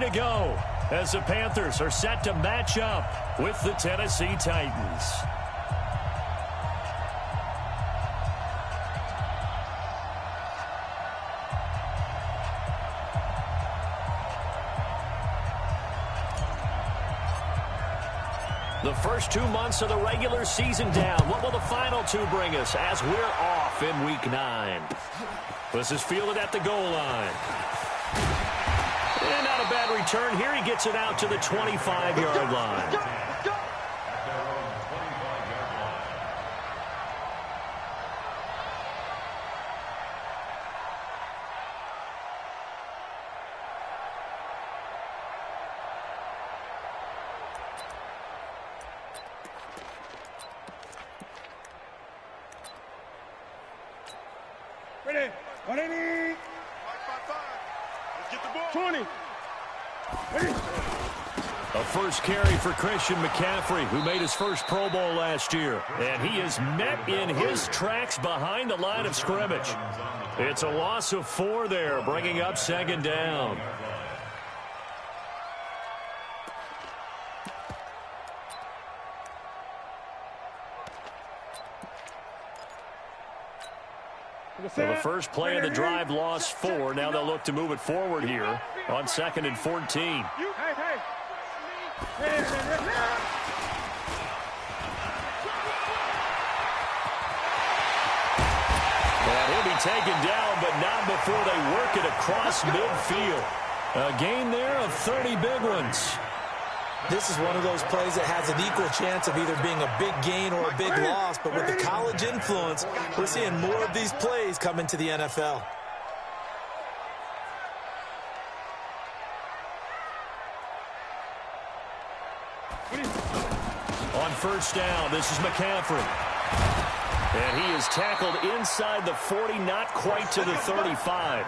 to go as the Panthers are set to match up with the Tennessee Titans. The first 2 months of the regular season down. What will the final two bring us as we're off in Week 9? This is fielded at the goal line. And not a bad return here. He gets it out to the 25-yard line. Ready? 180. 5. Let's get the ball. 20. Ready? A first carry for Christian McCaffrey, who made his first Pro Bowl last year. And he is met in his tracks behind the line of scrimmage. It's a loss of 4 there, bringing up second down. So the first play of the drive lost 4. Now they'll look to move it forward here on 2nd and 14. And he'll be taken down, but not before they work it across midfield. A gain there of 30 big ones. This is one of those plays that has an equal chance of either being a big gain or a big loss, but with the college influence, we're seeing more of these plays come into the NFL. On first down, this is McCaffrey. And he is tackled inside the 40, not quite to the 35.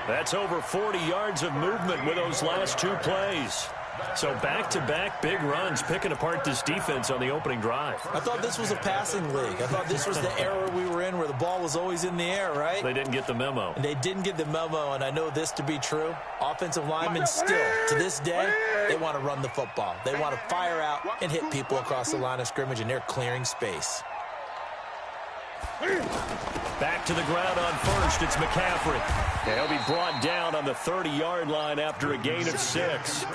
That's over 40 yards of movement with those last 2 plays. So back-to-back big runs, picking apart this defense on the opening drive. I thought this was a passing league. I thought this was the era we were in where the ball was always in the air, right? They didn't get the memo. And they didn't get the memo, and I know this to be true. Offensive linemen still, to this day, they want to run the football. They want to fire out and hit people across the line of scrimmage, and they're clearing space. Back to the ground on first. It's McCaffrey. And he'll be brought down on the 30-yard line after a gain of 6.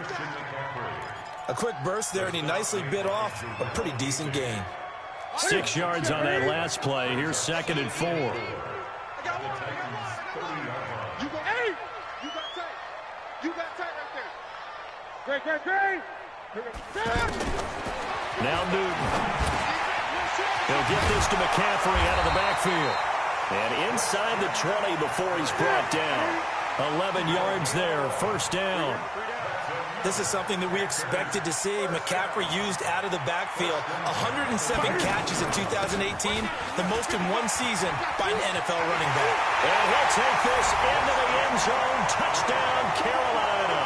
A quick burst there, and he nicely bit off a pretty decent gain. 6 yards on that last play. Here's 2nd and 4. You got tight right there. Great. Now Newton. He'll get this to McCaffrey out of the backfield. And inside the 20 before he's brought down. 11 yards there, first down. This is something that we expected to see. McCaffrey used out of the backfield. 107 catches in 2018, the most in one season by an NFL running back. And he'll take this into the end zone. Touchdown, Carolina.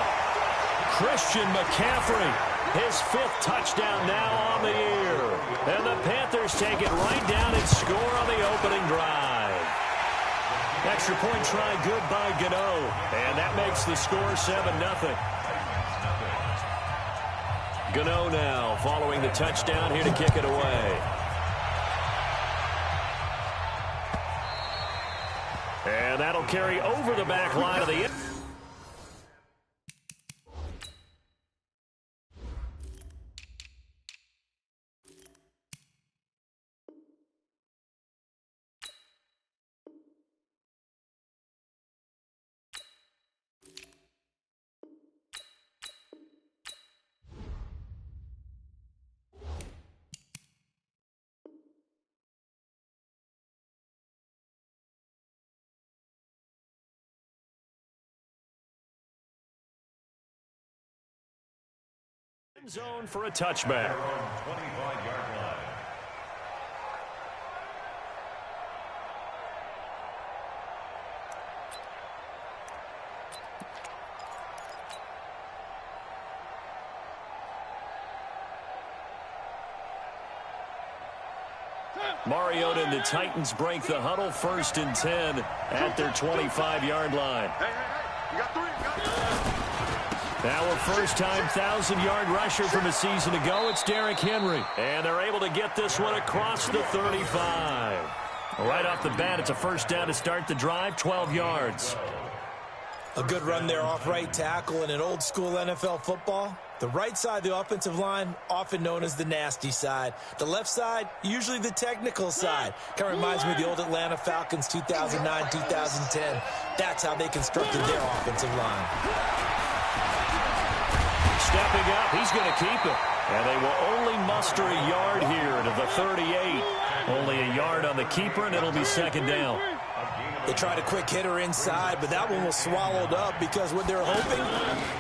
Christian McCaffrey, his 5th touchdown now on the year. And the Panthers take it right down and score on the opening drive. Extra point try good by Gano. And that makes the score 7-0. Gano now following the touchdown here to kick it away. And that'll carry over the back line of the end. Zone for a touchback. 25-yard line. Mariota and the Titans break the huddle, 1st and 10 at their 25-yard line. Hey, you got 3. Now a first-time 1,000-yard rusher from a season ago. It's Derrick Henry. And they're able to get this one across the 35. Right off the bat, it's a first down to start the drive, 12 yards. A good run there off right tackle in an old-school NFL football. The right side of the offensive line, often known as the nasty side. The left side, usually the technical side. Kind of reminds me of the old Atlanta Falcons 2009-2010. That's how they constructed their offensive line. Stepping up, he's going to keep it. And they will only muster a yard here to the 38. Only a yard on the keeper, and it'll be second down. They tried a quick hitter inside, but that one was swallowed up because what they're hoping,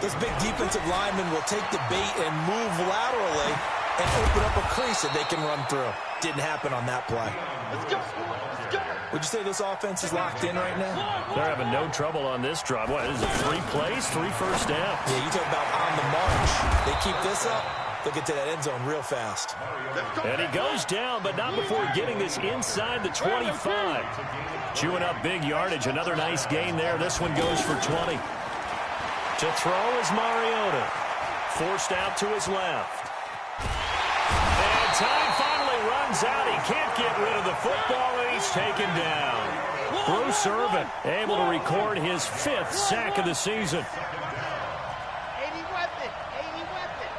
those big defensive linemen will take the bait and move laterally and open up a crease that they can run through. Didn't happen on that play. Let's go. Let's go. Would you say this offense is locked in right now? They're having no trouble on this drive. What, is it 3 plays, 3 first downs? Yeah, you talk about on the march. They keep this up, they'll get to that end zone real fast. And he goes down, but not before getting this inside the 25. Chewing up big yardage. Another nice gain there. This one goes for 20. To throw is Mariota. Forced out to his left. And time finally runs out. He can't get rid of the football, and he's taken down. Bruce Irvin able to record his 5th sack of the season. 80 weapon. 80 weapon.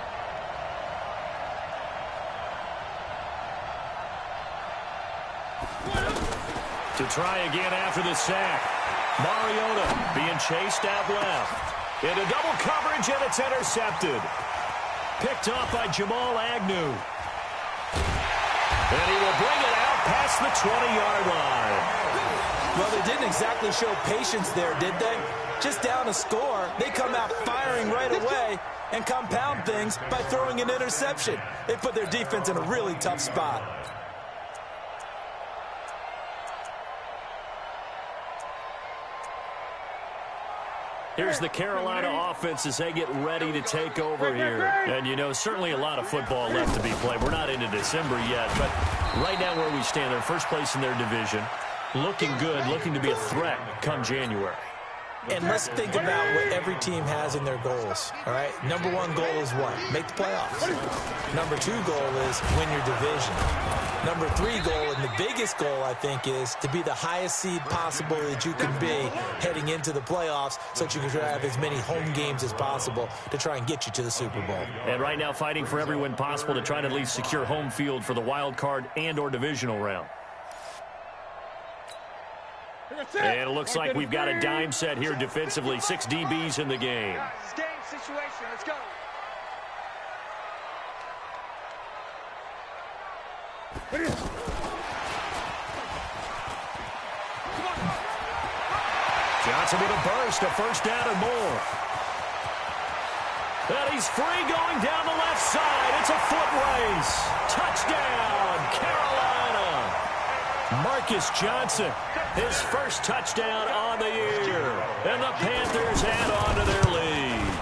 To try again after the sack. Mariota being chased out left. Into double coverage, and it's intercepted. Picked off by Jamal Agnew. And he will bring it out past the 20-yard line. Well, they didn't exactly show patience there, did they? Just down a score, they come out firing right away and compound things by throwing an interception. They put their defense in a really tough spot. Here's the Carolina offense as they get ready to take over here. And, you know, certainly a lot of football left to be played. We're not into December yet, but right now where we stand, they're first place in their division. Looking good, looking to be a threat come January. And let's think about what every team has in their goals, all right? Number 1 goal is what? Make the playoffs. Number 2 goal is win your division. Number 3 goal, and the biggest goal, I think, is to be the highest seed possible that you can be heading into the playoffs so that you can have as many home games as possible to try and get you to the Super Bowl. And right now fighting for every win possible to try to at least secure home field for the wild card and or divisional round. And it looks like we've got a dime set here defensively. 6 DBs in the game. It's game situation. Let's go. Johnson with a burst, a first down and more. And he's free going down the left side. It's a foot race. Touchdown, Carolina. Marcus Johnson, his first touchdown on the year. And the Panthers add on to their lead.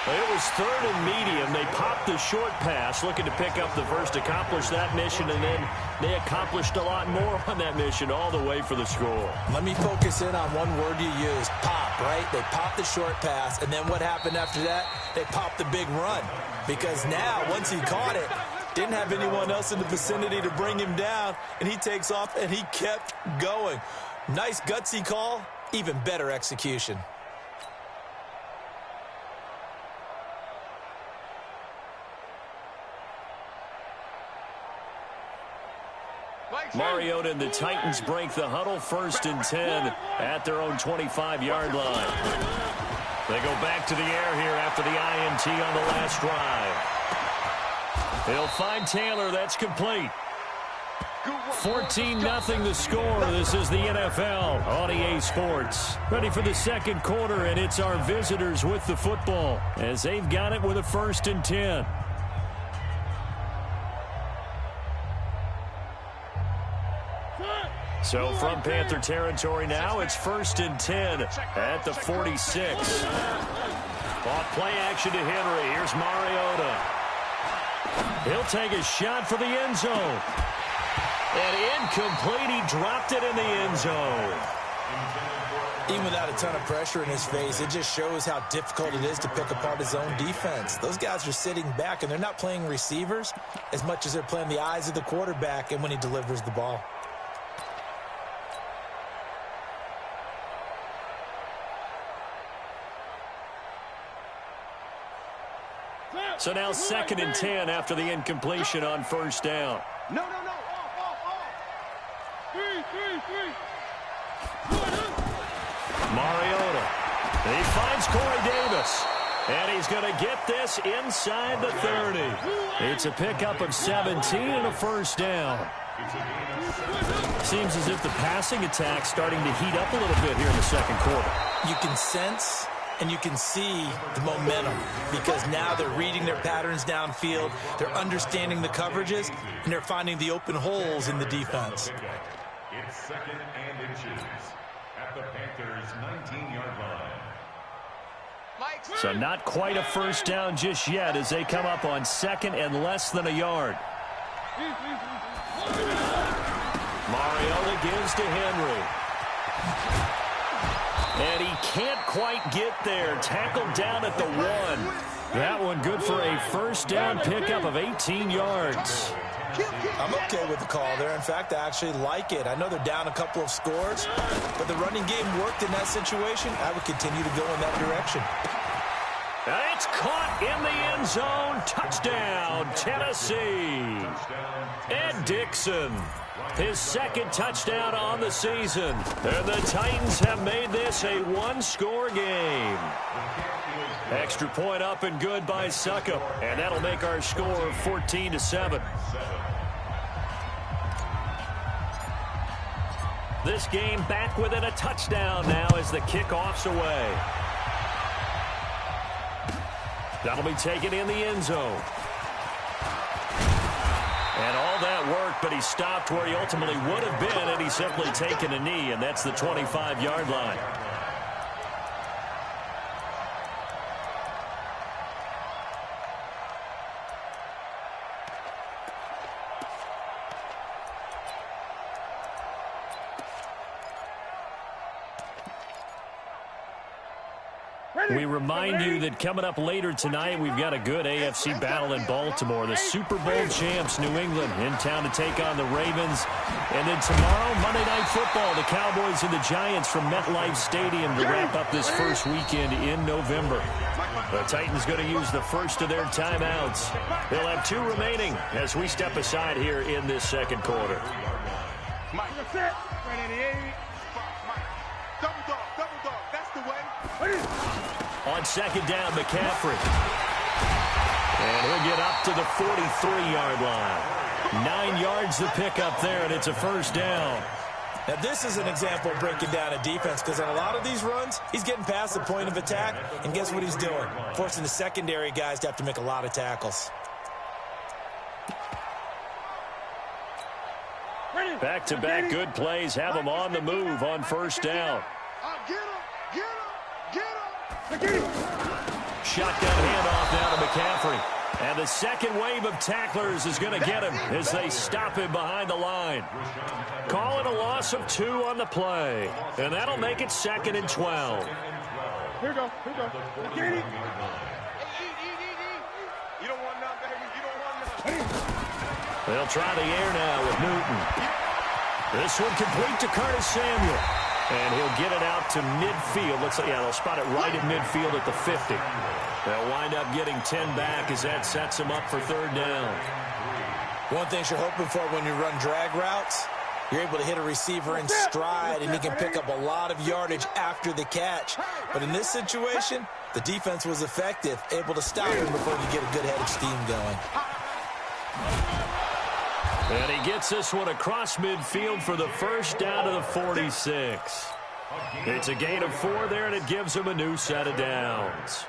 It was 3rd and medium. They popped the short pass, looking to pick up the first, accomplish that mission, and then they accomplished a lot more on that mission all the way for the score. Let me focus in on one word you used, pop, right? They popped the short pass, and then what happened after that? They popped the big run. Because now, once he caught it, didn't have anyone else in the vicinity to bring him down, and he takes off, and he kept going. Nice gutsy call, even better execution. Mariota and the Titans break the huddle, 1st and 10 at their own 25-yard line. They go back to the air here after the INT on the last drive. They'll find Taylor. That's complete. 14-0 the score. This is the NFL on EA Sports. Ready for the second quarter, and it's our visitors with the football as they've got it with a 1st and 10. So from Panther territory now, it's 1st and 10 at the 46. Off play action to Henry. Here's Mariota. He'll take a shot for the end zone. And incomplete. He dropped it in the end zone. Even without a ton of pressure in his face, it just shows how difficult it is to pick apart his own defense. Those guys are sitting back, and they're not playing receivers as much as they're playing the eyes of the quarterback and when he delivers the ball. So now 2nd and 10 after the incompletion on first down. No. Off. 3. Mariota. He finds Corey Davis. And he's going to get this inside the 30. It's a pickup of 17 and a first down. Seems as if the passing attack's starting to heat up a little bit here in the second quarter. You can sense and you can see the momentum because now they're reading their patterns downfield, they're understanding the coverages, and they're finding the open holes in the defense. It's 2nd and inches at the Panthers' 19-yard line. So not quite a first down just yet as they come up on 2nd and less than a yard. Mariota gives to Henry. And he can't quite get there. Tackled down at the 1. That one good for a first down pickup of 18 yards. I'm okay with the call there. In fact, I actually like it. I know they're down a couple of scores, but the running game worked in that situation. I would continue to go in that direction. And it's caught in the end zone. Touchdown, Tennessee. Ed Dixon. His 2nd touchdown on the season. And the Titans have made this a one-score game. Extra point up and good by Suckup. And that'll make our score 14-7. This game back within a touchdown now as the kickoff's away. That'll be taken in the end zone. And all that work, but he stopped where he ultimately would have been had he simply taken a knee, and that's the 25-yard line. We remind you that coming up later tonight, we've got a good AFC battle in Baltimore. The Super Bowl champs, New England, in town to take on the Ravens. And then tomorrow, Monday Night Football, the Cowboys and the Giants from MetLife Stadium to wrap up this first weekend in November. The Titans going to use the first of their timeouts. They'll have 2 remaining as we step aside here in this second quarter. Mike, set. 188. Mike, double dog. That's the way. On 2nd down, McCaffrey. And he'll get up to the 43-yard line. 9 yards the pickup there, and it's a first down. Now, this is an example of breaking down a defense because on a lot of these runs, he's getting past the point of attack, and guess what he's doing? Forcing the secondary guys to have to make a lot of tackles. Back-to-back good plays have him on the move on first down. Shotgun handoff now to McCaffrey. And the second wave of tacklers is going to get him as they stop him behind the line. Call it a loss of 2 on the play. And that'll make it 2nd and 12. Here we go. You don't want none, baby. You don't want none. They'll try the air now with Newton. This one complete to Curtis Samuel. And he'll get it out to midfield. They'll spot it right at midfield at the 50. They'll wind up getting 10 back as that sets them up for 3rd down. One thing you're hoping for when you run drag routes, you're able to hit a receiver in stride, and he can pick up a lot of yardage after the catch. But in this situation, the defense was effective, able to stop him before he could get a good head of steam going. And he gets this one across midfield for the first down to the 46. It's a gain of 4 there, and it gives him a new set of downs.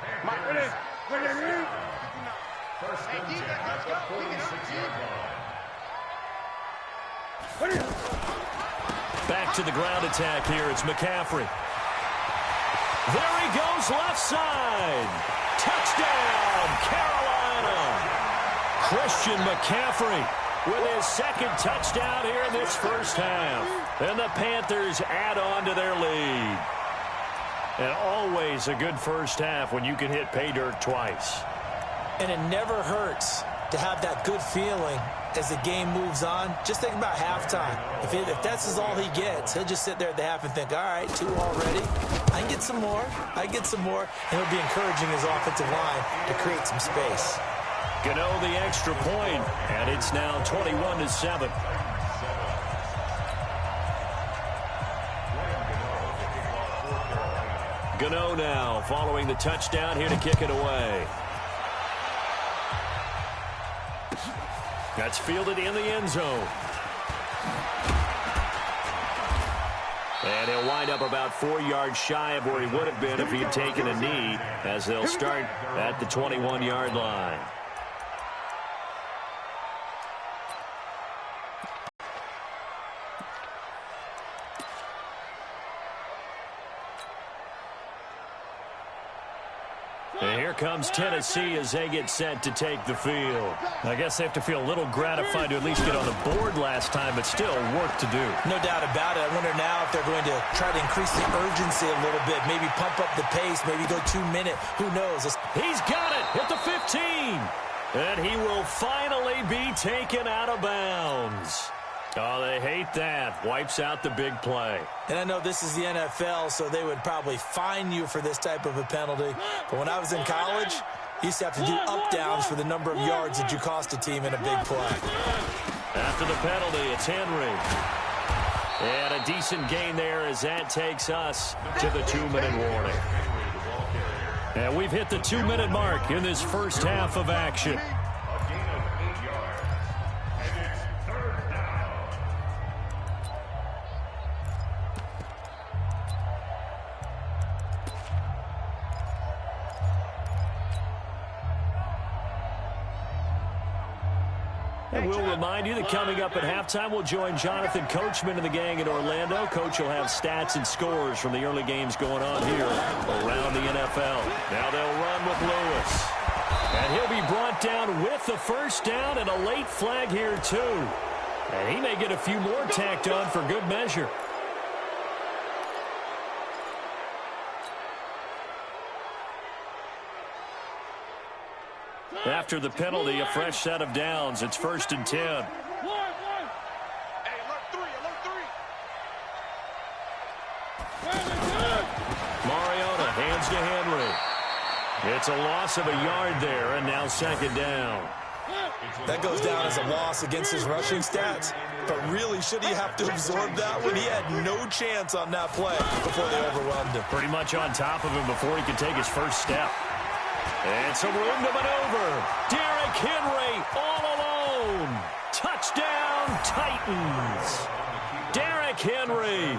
Back to the ground attack here. It's McCaffrey. There he goes left side. Touchdown, Carolina. Christian McCaffrey with his 2nd touchdown here in this first half. And the Panthers add on to their lead. And always a good first half when you can hit pay dirt twice. And it never hurts to have that good feeling as the game moves on. Just think about halftime. If that's all he gets, he'll just sit there at the half and think, all right, 2 already. I can get some more. And he'll be encouraging his offensive line to create some space. Gano the extra point, and it's now 21-7. Gano now following the touchdown here to kick it away. That's fielded in the end zone. And he'll wind up about 4 yards shy of where he would have been if he had taken a knee, as they'll start at the 21-yard line. And here comes Tennessee as they get set to take the field. I guess they have to feel a little gratified to at least get on the board last time, but still work to do. No doubt about it. I wonder now if they're going to try to increase the urgency a little bit, maybe pump up the pace, maybe go 2-minute. Who knows? He's got it at the 15. And he will finally be taken out of bounds. Oh, they hate that. Wipes out the big play. And I know this is the NFL, so they would probably fine you for this type of a penalty. But when I was in college, you used to have to do up-downs for the number of yards that you cost a team in a big play. After the penalty, it's Henry. And a decent gain there as that takes us to the 2-minute warning. And we've hit the 2-minute mark in this first half of action. And we'll remind you that coming up at halftime, we'll join Jonathan Coachman and the gang in Orlando. Coach will have stats and scores from the early games going on here around the NFL. Now they'll run with Lewis. And he'll be brought down with the first down and a late flag here, too. And he may get a few more tacked on for good measure. After the penalty, a fresh set of downs. It's 1st and 10. Hey, alert 3. Mariota hands to Henry. It's a loss of a yard there, and now 2nd down. That goes down as a loss against his rushing stats. But really, should he have to absorb that one? He had no chance on that play before they overwhelmed him. Pretty much on top of him before he could take his first step. And some room to maneuver. Derrick Henry all alone. Touchdown, Titans. Derrick Henry,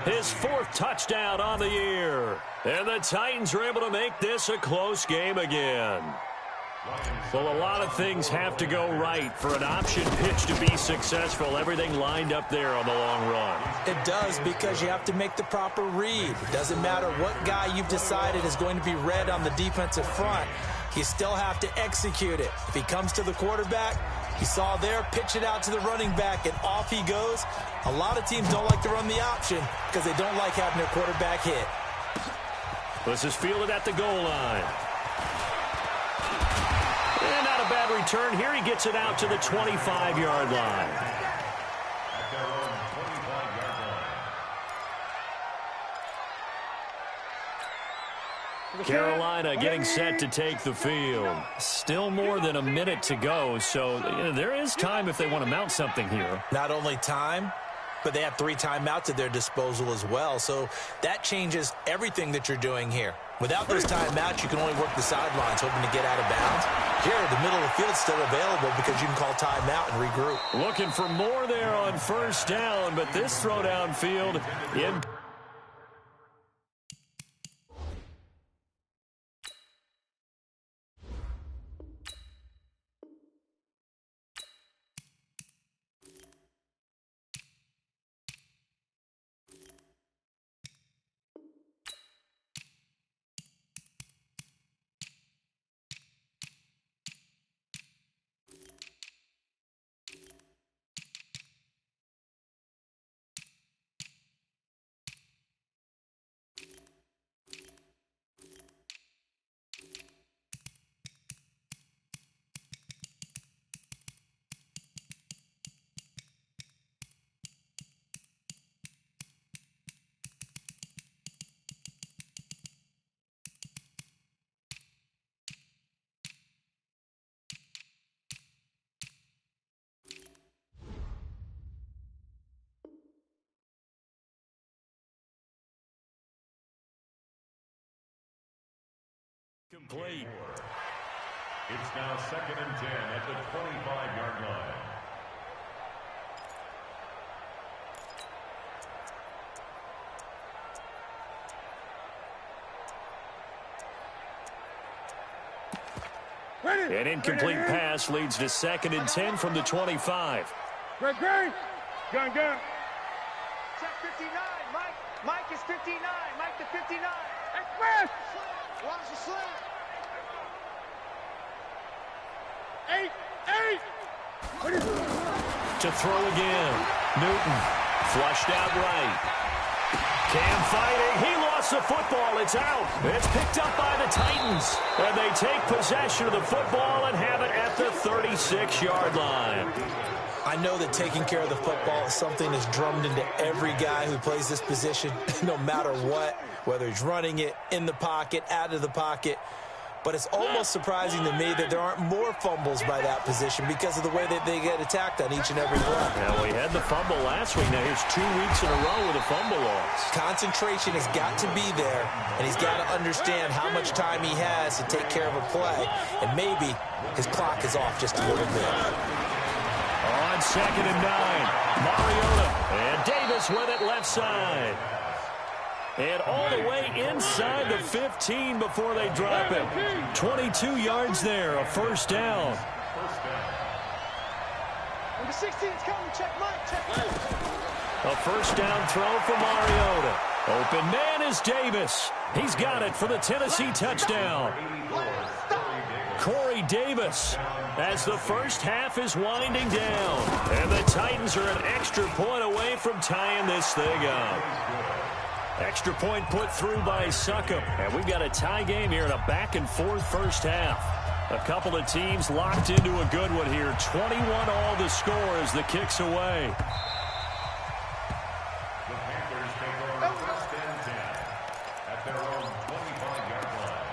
his 4th touchdown on the year. And the Titans are able to make this a close game again. Well, a lot of things have to go right for an option pitch to be successful. Everything lined up there on the long run. It does, because you have to make the proper read. It doesn't matter what guy you've decided is going to be read on the defensive front. You still have to execute it. If he comes to the quarterback, you saw there, pitch it out to the running back, and off he goes. A lot of teams don't like to run the option because they don't like having their quarterback hit. This is fielded at the goal line. And not a bad return here. He gets it out to the 25-yard line. Carolina getting set to take the field. Still more than a minute to go, so there is time if they want to mount something here. Not only time, but they have 3 timeouts at their disposal as well, so that changes everything that you're doing here. Without those timeouts, you can only work the sidelines, hoping to get out of bounds. Here, the middle of the field is still available because you can call timeout and regroup. Looking for more there on 1st down, but this throw downfield in Complete. It's now 2nd and 10 at the 25-yard line. An incomplete pass leads to 2nd and 10 from the 25. Great. Gun. Check 59. Mike is 59. Mike to 59. Express. Watch the slant. 8. To throw again. Newton flushed out right. Cam fighting. He lost the football. It's out. It's picked up by the Titans. And they take possession of the football and have it at the 36-yard line. I know that taking care of the football is something that's drummed into every guy who plays this position, no matter what, whether he's running it, in the pocket, out of the pocket. But it's almost surprising to me that there aren't more fumbles by that position because of the way that they get attacked on each and every play. Now, we had the fumble last week. Now, here's 2 weeks in a row with a fumble loss. Concentration has got to be there, and he's got to understand how much time he has to take care of a play. And maybe his clock is off just a little bit. On 2nd and 9, Mariota and Davis with it left side. And all the way inside the 15 before they drop it. 22 yards there, a first down. Number 16's coming. Check Mike. Check Mike. A first down throw for Mariota. Open man is Davis. He's got it for the Tennessee touchdown. Corey Davis as the first half is winding down. And the Titans are an extra point away from tying this thing up. Extra point put through by Succop. And we've got a tie game here in a back-and-forth first half. A couple of teams locked into a good one here. 21 all the score as the kick's away. The Panthers take over 1st and 10 at their own 25-yard line.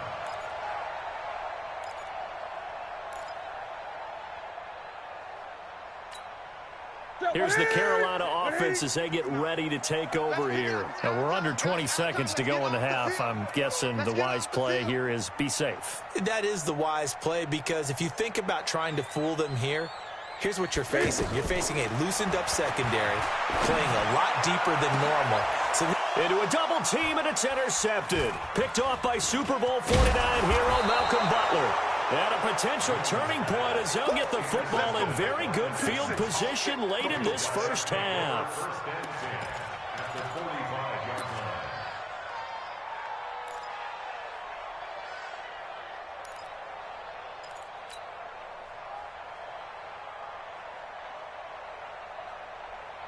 Here's the Carolina offense as they get ready to take over here. And we're under 20 seconds to go in the half. I'm guessing the wise play here is be safe. That is the wise play because if you think about trying to fool them here, here's what you're facing. You're facing a loosened up secondary, playing a lot deeper than normal. So into a double team, and it's intercepted. Picked off by Super Bowl 49 hero Malcolm Butler. And a potential turning point as they'll get the football in very good field position late in this first half. 1st and 10 at the 45-yard line.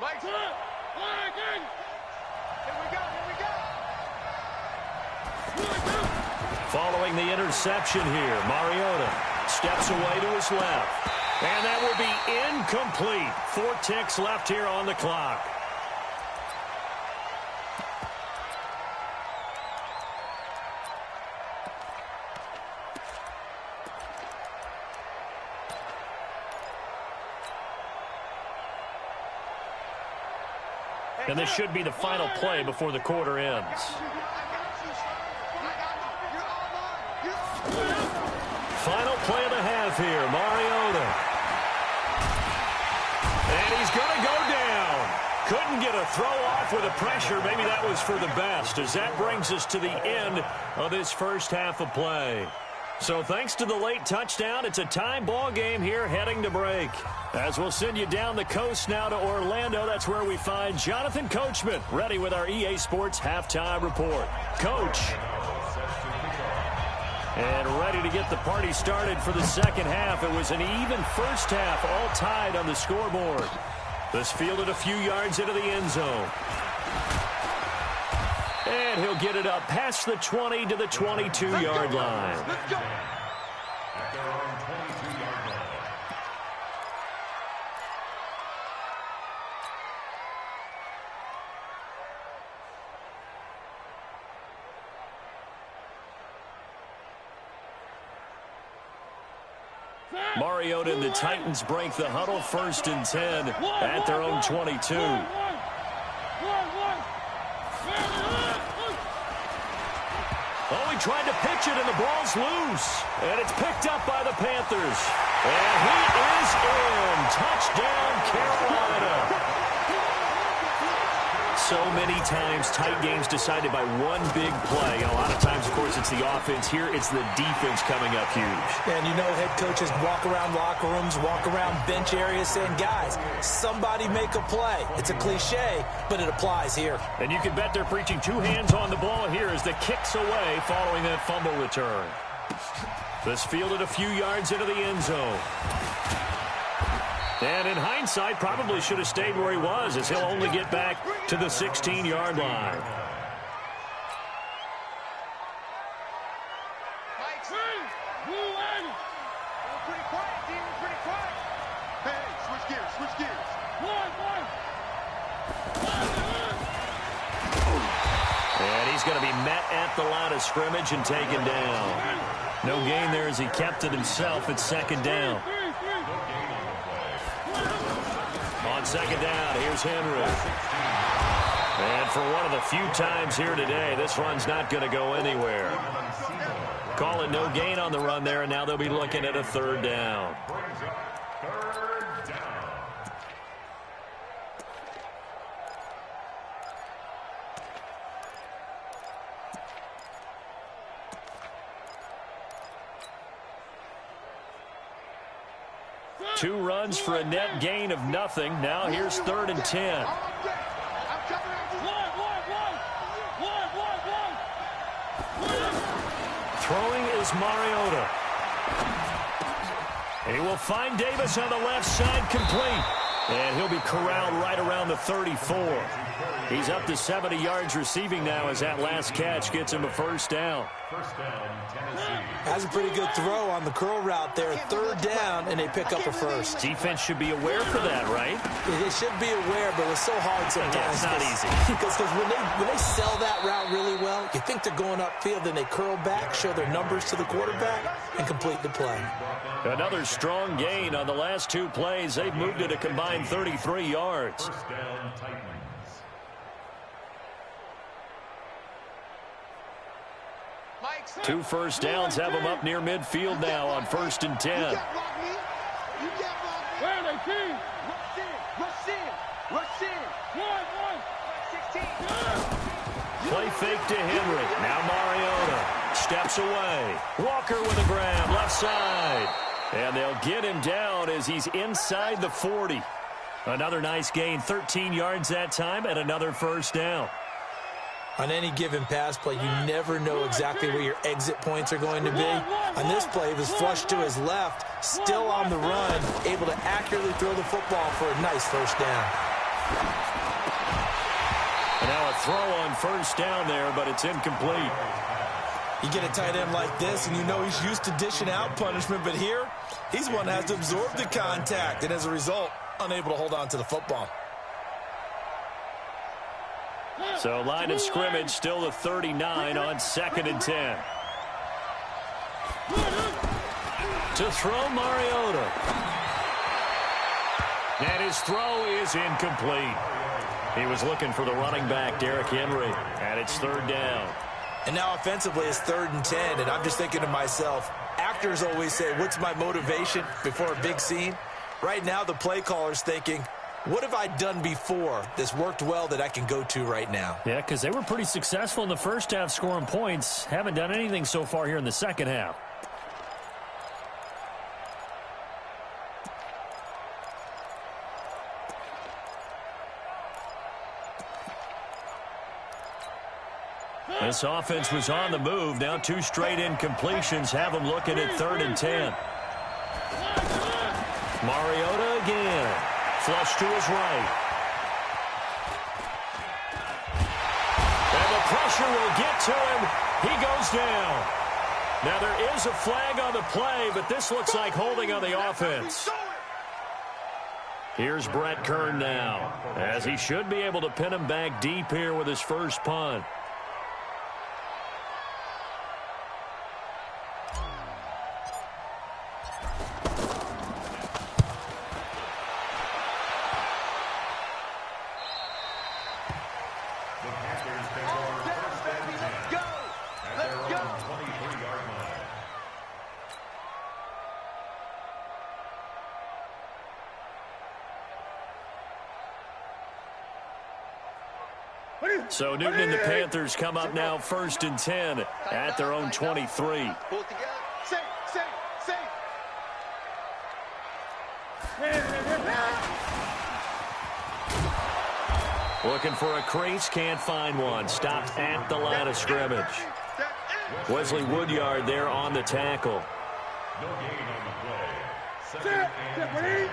Mike's up. Here we go. Following the interception here, Mariota steps away to his left. And that will be incomplete. 4 ticks left here on the clock. And this should be the final play before the quarter ends. Final play of the half here, Mariota. And he's going to go down. Couldn't get a throw off with the pressure. Maybe that was for the best, as that brings us to the end of this first half of play. So thanks to the late touchdown, it's a tie ball game here heading to break. As we'll send you down the coast now to Orlando, that's where we find Jonathan Coachman ready with our EA Sports halftime report. Coach. And ready to get the party started for the second half. It was an even first half, all tied on the scoreboard. This fielded a few yards into the end zone. And he'll get it up past the 20 to the 22-yard line. Let's go. At their own 22-yard line. Mariota and the Titans break the huddle 1st and 10 at their own 22. Oh, he tried to pitch catch it, and the ball's loose. And it's picked up by the Panthers. And he is in. Touchdown, Carolina. So many times, tight games decided by one big play. A lot of times, of course, it's the offense. Here, it's the defense coming up huge. And you know head coaches walk around locker rooms, walk around bench areas saying, guys, somebody make a play. It's a cliche, but it applies here. And you can bet they're preaching two hands on the ball here as the kick's away following that fumble return. This fielded a few yards into the end zone. And in hindsight, probably should have stayed where he was, as he'll only get back to the 16-yard line. Pretty quiet, team. Pretty quiet. Hey, switch gears. And he's going to be met at the line of scrimmage and taken down. No gain there as he kept it himself at second down. On second down, here's Henry. And for one of the few times here today, this run's not going to go anywhere. Call it no gain on the run there, and now they'll be looking at a third down. Two runs for a net gain of nothing. Now here's 3rd and 10. Throwing is Mariota. And he will find Davis on the left side, complete. And he'll be corralled right around the 34. He's up to 70 yards receiving now as that last catch gets him a first down. Has a pretty good throw on the curl route there. 3rd down, and they pick up a first. Defense should be aware for that, right? They should be aware, but it's so hard sometimes. Yeah, it's not easy. Because when they sell that route really well, you think they're going upfield, then they curl back, show their numbers to the quarterback, and complete the play. Another strong gain on the last two plays. They've moved it a combined 33 yards. Two first downs have them up near midfield now on 1st and 10. Play fake to Henry. Now Mariota steps away. Walker with a grab, left side. And they'll get him down as he's inside the 40. Another nice gain, 13 yards that time, and another first down. On any given pass play, you never know exactly where your exit points are going to be. On this play, he was flushed to his left, still on the run, able to accurately throw the football for a nice first down. And now a throw on first down there, but it's incomplete. You get a tight end like this, and you know he's used to dishing out punishment, but here, he's one that has to absorb the contact, and as a result, unable to hold on to the football. So line of scrimmage still the 39 on 2nd and 10. To throw Mariota. And his throw is incomplete. He was looking for the running back, Derrick Henry, and it's 3rd down. And now offensively it's 3rd and 10, and I'm just thinking to myself, actors always say, what's my motivation before a big scene? Right now the play caller's thinking, what have I done before that's worked well that I can go to right now? Yeah, because they were pretty successful in the first half scoring points. Haven't done anything so far here in the second half. This offense was on the move. Now 2 straight incompletions have them looking at 3rd and 10. Mariota again. Flush to his right. And the pressure will get to him. He goes down. Now there is a flag on the play, but this looks like holding on the offense. Here's Brett Kern now, as he should be able to pin him back deep here with his first punt. So Newton and the Panthers come up now 1st and 10 at their own 23. Pull it together. Safe. Looking for a crease, can't find one. Stopped at the line of scrimmage. Wesley Woodyard there on the tackle. No gain on the play. Second and 10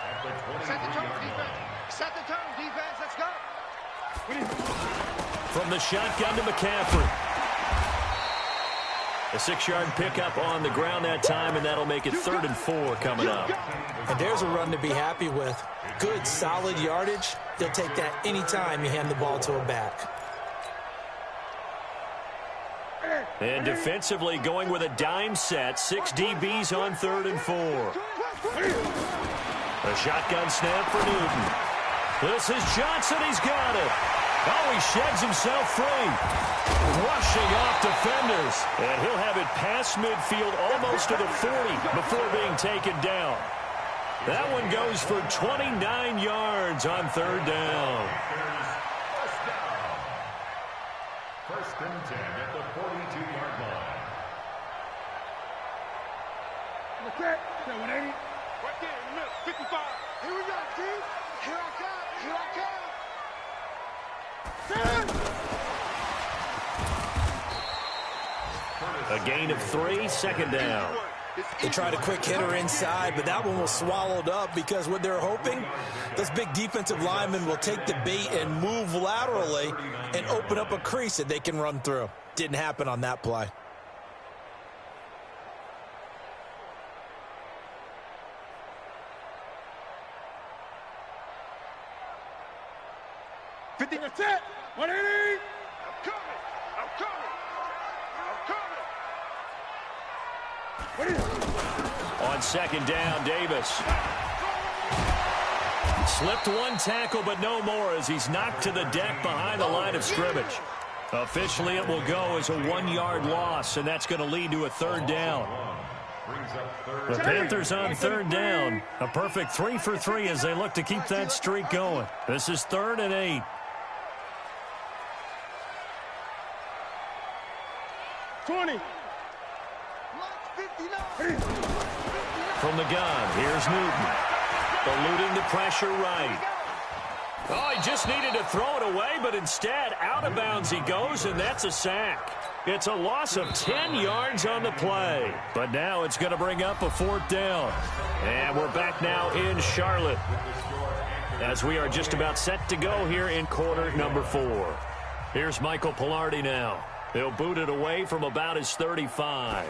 at the 23-yard line. Set the tone, defense. Let's go. From the shotgun to McCaffrey. A 6-yard pickup on the ground that time, and that'll make it 3rd and 4 coming up. And there's a run to be happy with. Good, solid yardage. They'll take that anytime you hand the ball to a back. And defensively going with a dime set. 6 DBs on 3rd and 4. A shotgun snap for Newton. This is Johnson. He's got it. Oh, he sheds himself free. Rushing off defenders. And he'll have it past midfield almost to the 40 before being taken down. That one goes for 29 yards on 3rd down. First and 10 at the 42-yard line. Okay, 180. Right there in the middle, 55. Here we go, team. Here I come. A gain of 3, 2nd down. They tried a quick hitter inside, but that one was swallowed up because what they're hoping, those big defensive linemen will take the bait and move laterally and open up a crease that they can run through. Didn't happen on that play. That's it. 180. I'm coming. On 2nd down, Davis. Slipped one tackle, but no more as he's knocked to the deck behind the line of scrimmage. Officially, it will go as a 1-yard loss, and that's going to lead to a 3rd down. The Panthers on 3rd down. A perfect 3 for 3 as they look to keep that streak going. This is 3rd and 8. From the gun, here's Newton. Eluding the pressure right. Oh, he just needed to throw it away, but instead, out of bounds he goes, and that's a sack. It's a loss of 10 yards on the play. But now it's going to bring up a 4th down. And we're back now in Charlotte, as we are just about set to go here in quarter number 4. Here's Michael Pilardi now. They'll boot it away from about his 35.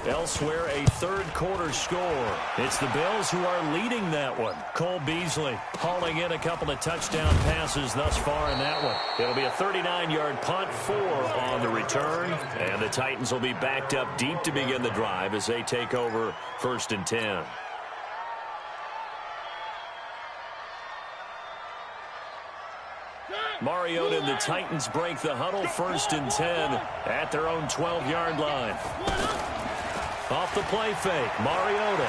Elsewhere, a 3rd quarter score. It's the Bills who are leading that one. Cole Beasley hauling in a couple of touchdown passes thus far in that one. It'll be a 39-yard punt, 4 on the return. And the Titans will be backed up deep to begin the drive as they take over 1st and 10. Mariota and the Titans break the huddle, 1st and 10 at their own 12-yard line. Off the play fake, Mariota.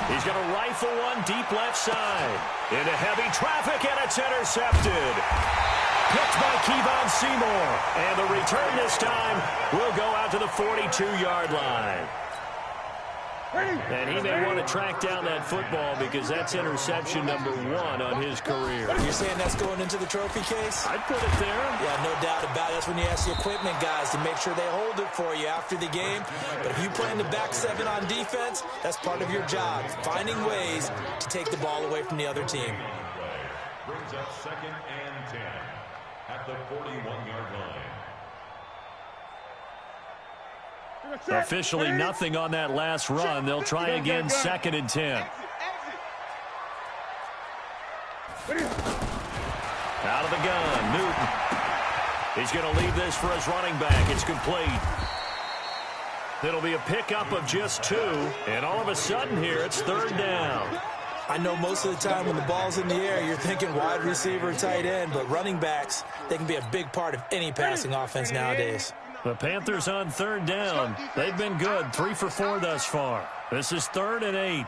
He's going to rifle one deep left side. Into heavy traffic, and it's intercepted. Picked by Kevon Seymour. And the return this time will go out to the 42-yard line. And he may want to track down that football because that's interception number 1 on his career. You're saying that's going into the trophy case? I'd put it there. Yeah, no doubt about it. That's when you ask the equipment guys to make sure they hold it for you after the game. But if you play in the back 7 on defense, that's part of your job, finding ways to take the ball away from the other team. Brings up 2nd and 10 at the 41-yard line. Officially nothing on that last run. They'll try again, 2nd and 10. Out of the gun, Newton. He's going to leave this for his running back. It's complete. It'll be a pickup of just 2. And all of a sudden here, it's 3rd down. I know most of the time when the ball's in the air, you're thinking wide receiver, tight end. But running backs, they can be a big part of any passing offense nowadays. The Panthers on 3rd down. They've been good, 3 for 4 thus far. This is 3rd and 8.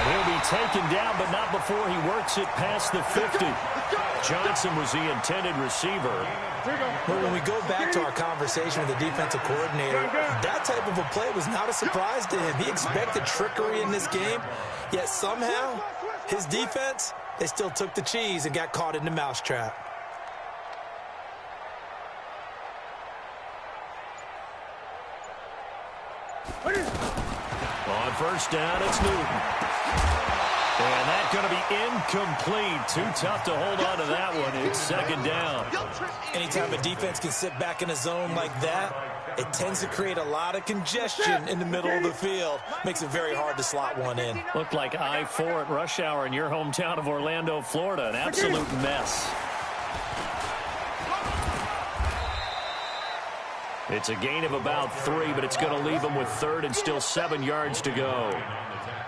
And taken down, but not before he works it past the 50. Johnson was the intended receiver. Well, when we go back to our conversation with the defensive coordinator, that type of a play was not a surprise to him. He expected trickery in this game, yet somehow his defense, they still took the cheese and got caught in the mousetrap. On first down, it's Newton. And that's going to be incomplete. Too tough to hold on to that one. It's second down. Anytime a defense can sit back in a zone like that, it tends to create a lot of congestion in the middle of the field. Makes it very hard to slot one in. Looked like I-4 at rush hour in your hometown of Orlando, Florida. An absolute mess. It's a gain of about 3, but it's going to leave them with third and still 7 yards to go.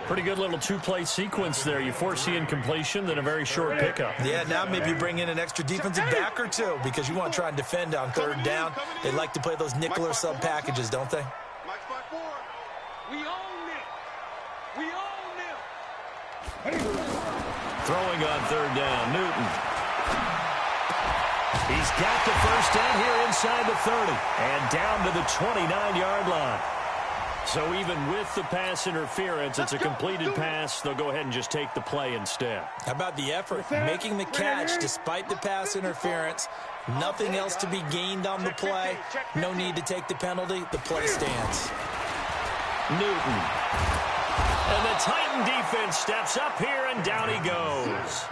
Pretty good little two-play sequence there. You foresee incompletion, then a very short pickup. Yeah, now maybe you bring in an extra defensive back or two because you want to try and defend on third down. They like to play those nickel or sub packages, don't they? We own it. We own them. Throwing on third down, Newton. He's got the first down here inside the 30 and down to the 29-yard line. So even with the pass interference, it's a completed pass. They'll go ahead and just take the play instead. How about the effort? Making the catch despite the pass interference. Nothing else to be gained on the play. No need to take the penalty. The play stands. Newton. And the Titan defense steps up here, and down he goes.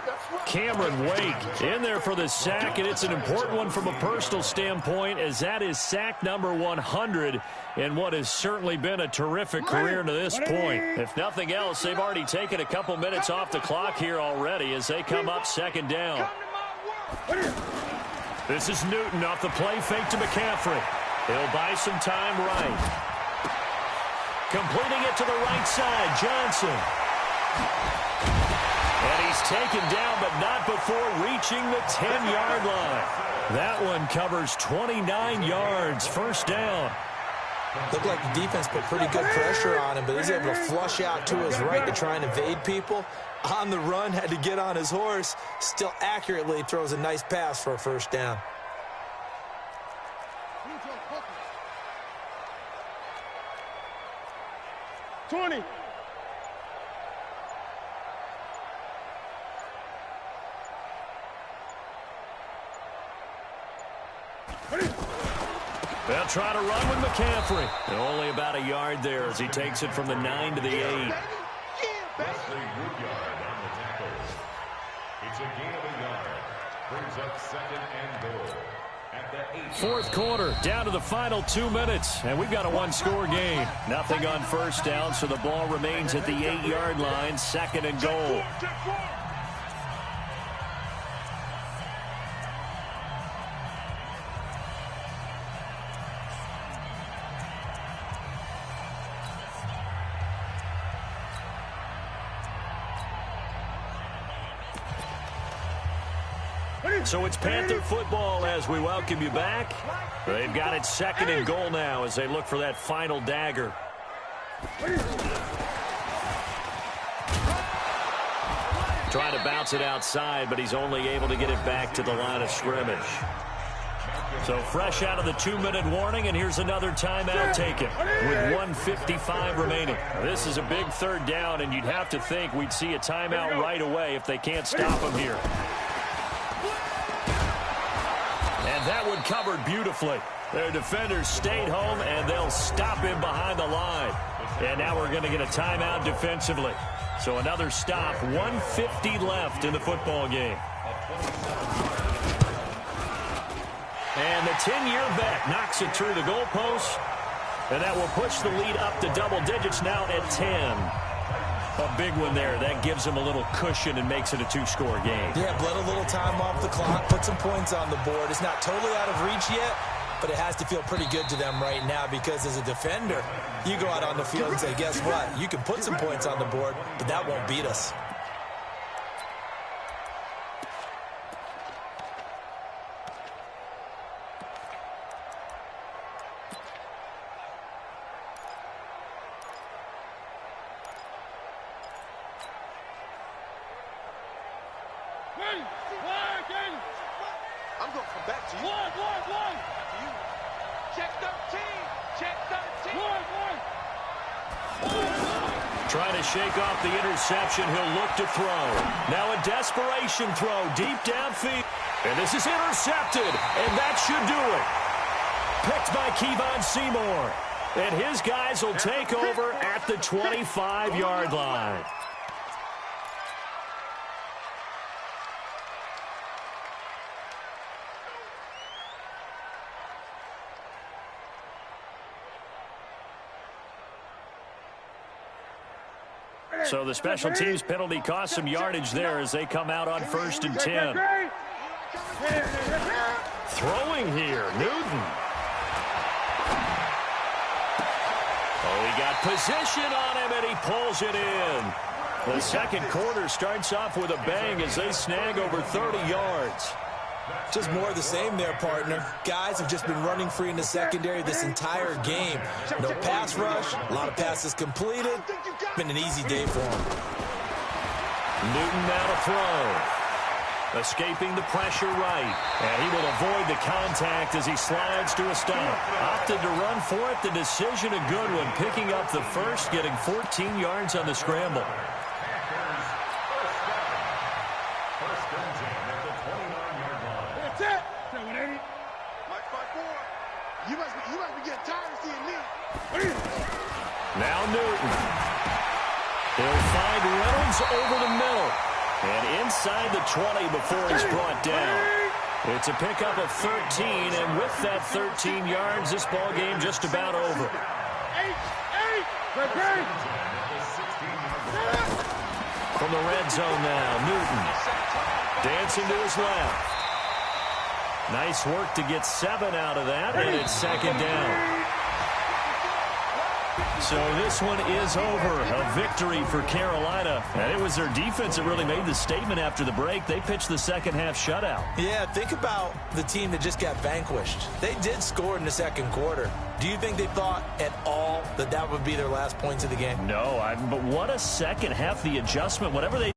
Cameron Wake in there for the sack, and it's an important one from a personal standpoint, as that is sack number 100 in what has certainly been a terrific career to this point. If nothing else, they've already taken a couple minutes off the clock here already as they come up second down. This is Newton off the play fake to McCaffrey. He'll buy some time right. Completing it to the right side, Johnson. And he's taken down, but not before reaching the 10-yard line. That one covers 29 yards, first down. Looked like the defense put pretty good pressure on him, but he's able to flush out to his right to try and evade people. On the run, had to get on his horse. Still accurately throws a nice pass for a first down. They'll try to run with McCaffrey. And only about a yard there as he takes it from the 9 to the 8. Wesley Woodyard on the tackle. It's a gain of a yard. Brings up second and goal at the 8. Fourth quarter, down to the final 2 minutes, and we've got a one-score game. Nothing on first down, so the ball remains at the 8-yard line, second and goal. So it's Panther football as we welcome you back. They've got it second and goal now as they look for that final dagger. Trying to bounce it outside, but he's only able to get it back to the line of scrimmage. So fresh out of the 2-minute warning, and here's another timeout taken with 1:55 remaining. This is a big third down, and you'd have to think we'd see a timeout right away if they can't stop him here. And that one covered beautifully. Their defenders stayed home, and they'll stop him behind the line. And now we're going to get a timeout defensively. So another stop, 1:50 left in the football game. And the 10-year vet knocks it through the goalpost. And that will push the lead up to double digits now at 10. A big one there. That gives them a little cushion and makes it a 2-score game. Yeah, bled a little time off the clock, put some points on the board. It's not totally out of reach yet, but it has to feel pretty good to them right now because as a defender, you go out on the field and say, guess what? You can put some points on the board, but that won't beat us. I'm going to come back to you. One. You. Check 13. Check 13. Trying to shake off the interception. He'll look to throw. Now a desperation throw deep downfield. And this is intercepted. And that should do it. Picked by Kevon Seymour. And his guys will take over at the 25-yard line. So the special teams penalty cost some yardage there as they come out on 1st and 10. Throwing here, Newton. Oh, he got position on him, and he pulls it in. The second quarter starts off with a bang as they snag over 30 yards. Just more of the same there, partner. Guys have just been running free in the secondary this entire game. No pass rush, a lot of passes completed. Been an easy day for him. Newton now to throw. Escaping the pressure right. And he will avoid the contact as he slides to a stop. Opted to run for it. The decision a good one. Picking up the first, getting 14 yards on the scramble. You must be getting tired of seeing me. Now Newton. He'll find Reynolds over the middle. And inside the 20 before he's brought down. It's a pickup of 13, and with that 13 yards, this ball game just about over. From the red zone now, Newton. Dancing to his left. Nice work to get 7 out of that, and it's second down. So this one is over. A victory for Carolina. And it was their defense that really made the statement after the break. They pitched the second half shutout. Yeah, think about the team that just got vanquished. They did score in the second quarter. Do you think they thought at all that that would be their last points of the game? No, but what a second half, the adjustment, whatever they